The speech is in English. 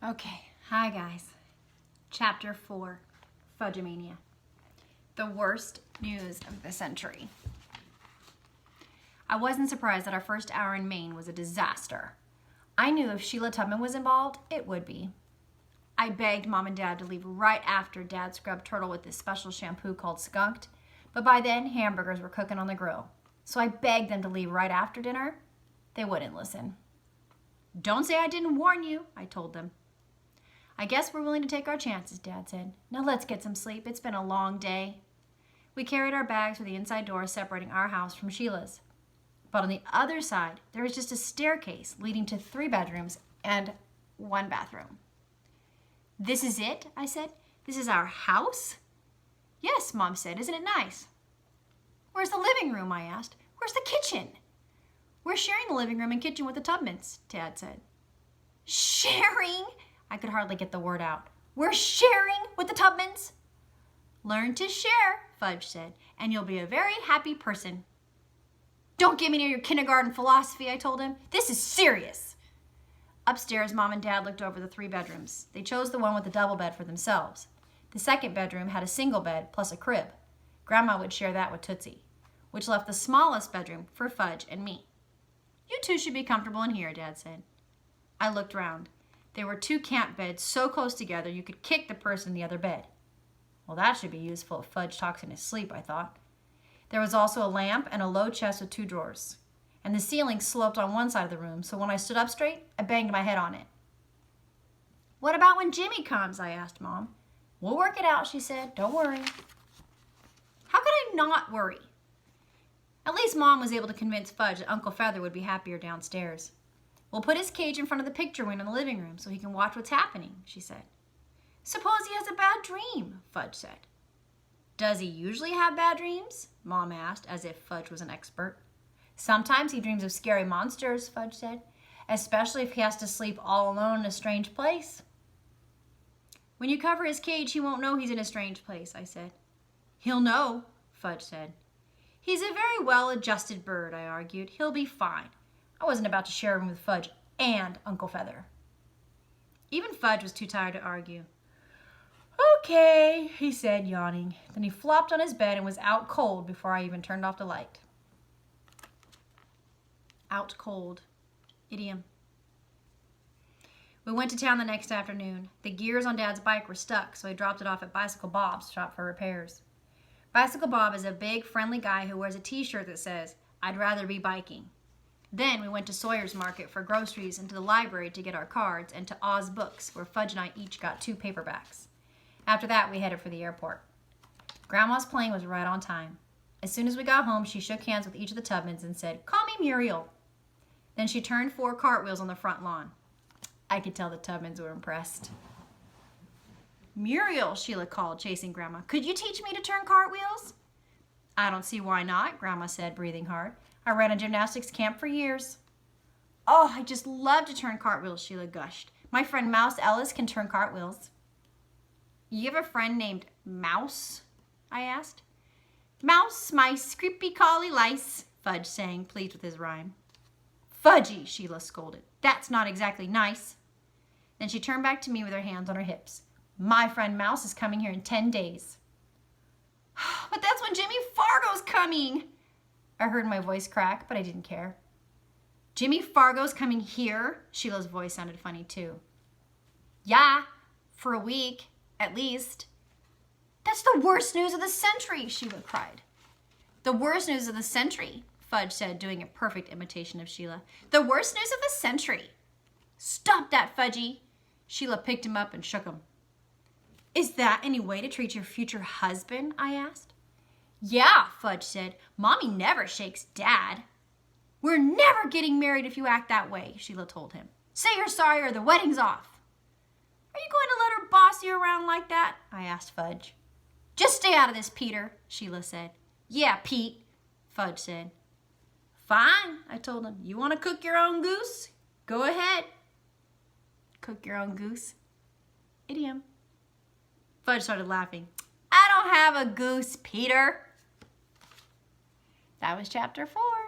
Okay, hi guys. Chapter 4, Fudge-a-Mania. The worst news of the century. I wasn't surprised that our first hour in Maine was a disaster. I knew if Sheila Tubman was involved, it would be. I begged Mom and Dad to leave right after Dad scrubbed Turtle with this special shampoo called Skunked, but by then hamburgers were cooking on the grill. So I begged them to leave right after dinner. They wouldn't listen. "Don't say I didn't warn you," I told them. "I guess we're willing to take our chances," Dad said. "Now let's get some sleep. It's been a long day." We carried our bags through the inside door separating our house from Sheila's. But on the other side, there was just a staircase leading to 3 bedrooms and 1 bathroom. "This is it?" I said. "This is our house?" "Yes," Mom said. "Isn't it nice?" "Where's the living room?" I asked. "Where's the kitchen?" "We're sharing the living room and kitchen with the Tubmans," Dad said. "Sharing?" I could hardly get the word out. "We're sharing with the Tubmans?" "Learn to share," Fudge said, "and you'll be a very happy person." "Don't get me near your kindergarten philosophy," I told him. "This is serious." Upstairs, Mom and Dad looked over the 3 bedrooms. They chose the one with the double bed for themselves. The second bedroom had a single bed plus a crib. Grandma would share that with Tootsie, which left the smallest bedroom for Fudge and me. "You two should be comfortable in here," Dad said. I looked around. There were 2 camp beds so close together you could kick the person in the other bed. Well, that should be useful if Fudge talks in his sleep, I thought. There was also a lamp and a low chest with 2 drawers. And the ceiling sloped on one side of the room, so when I stood up straight, I banged my head on it. "What about when Jimmy comes?" I asked Mom. "We'll work it out," she said. "Don't worry." How could I not worry? At least Mom was able to convince Fudge that Uncle Feather would be happier downstairs. "We'll put his cage in front of the picture window in the living room so he can watch what's happening," she said. "Suppose he has a bad dream," Fudge said. "Does he usually have bad dreams?" Mom asked, as if Fudge was an expert. "Sometimes he dreams of scary monsters," Fudge said, "especially if he has to sleep all alone in a strange place." "When you cover his cage, he won't know he's in a strange place," I said. "He'll know," Fudge said. "He's a very well-adjusted bird," I argued. "He'll be fine." I wasn't about to share a room with Fudge and Uncle Feather. Even Fudge was too tired to argue. "Okay," he said, yawning. Then he flopped on his bed and was out cold before I even turned off the light. Out cold. Idiom. We went to town the next afternoon. The gears on Dad's bike were stuck, so I dropped it off at Bicycle Bob's shop for repairs. Bicycle Bob is a big, friendly guy who wears a t-shirt that says, "I'd rather be biking." Then we went to Sawyer's Market for groceries and to the library to get our cards and to Oz Books, where Fudge and I each got 2 paperbacks. After that, we headed for the airport. Grandma's plane was right on time. As soon as we got home, she shook hands with each of the Tubmans and said, "Call me Muriel." Then she turned 4 cartwheels on the front lawn. I could tell the Tubmans were impressed. "Muriel," Sheila called, chasing Grandma, "could you teach me to turn cartwheels?" "I don't see why not," Grandma said, breathing hard. "I ran a gymnastics camp for years." "Oh, I just love to turn cartwheels," Sheila gushed. "My friend Mouse Ellis can turn cartwheels." "You have a friend named Mouse?" I asked. "Mouse, mice, creepy crawly lice," Fudge sang, pleased with his rhyme. "Fudgy," Sheila scolded. "That's not exactly nice." Then she turned back to me with her hands on her hips. "My friend Mouse is coming here in 10 days. "But that's when Jimmy Fargo's coming!" I heard my voice crack, but I didn't care. "Jimmy Fargo's coming here?" Sheila's voice sounded funny too. "Yeah, for a week, at least." "That's the worst news of the century," Sheila cried. "The worst news of the century," Fudge said, doing a perfect imitation of Sheila. "The worst news of the century." "Stop that, Fudgy!" Sheila picked him up and shook him. "Is that any way to treat your future husband?" I asked. "Yeah," Fudge said. "Mommy never shakes Dad." "We're never getting married if you act that way," Sheila told him. "Say you're sorry or the wedding's off." "Are you going to let her boss you around like that?" I asked Fudge. "Just stay out of this, Peter," Sheila said. "Yeah, Pete," Fudge said. "Fine," I told him. "You want to cook your own goose? Go ahead." Cook your own goose? Idiom. Fudge started laughing. "I don't have a goose, Peter." That was chapter 4.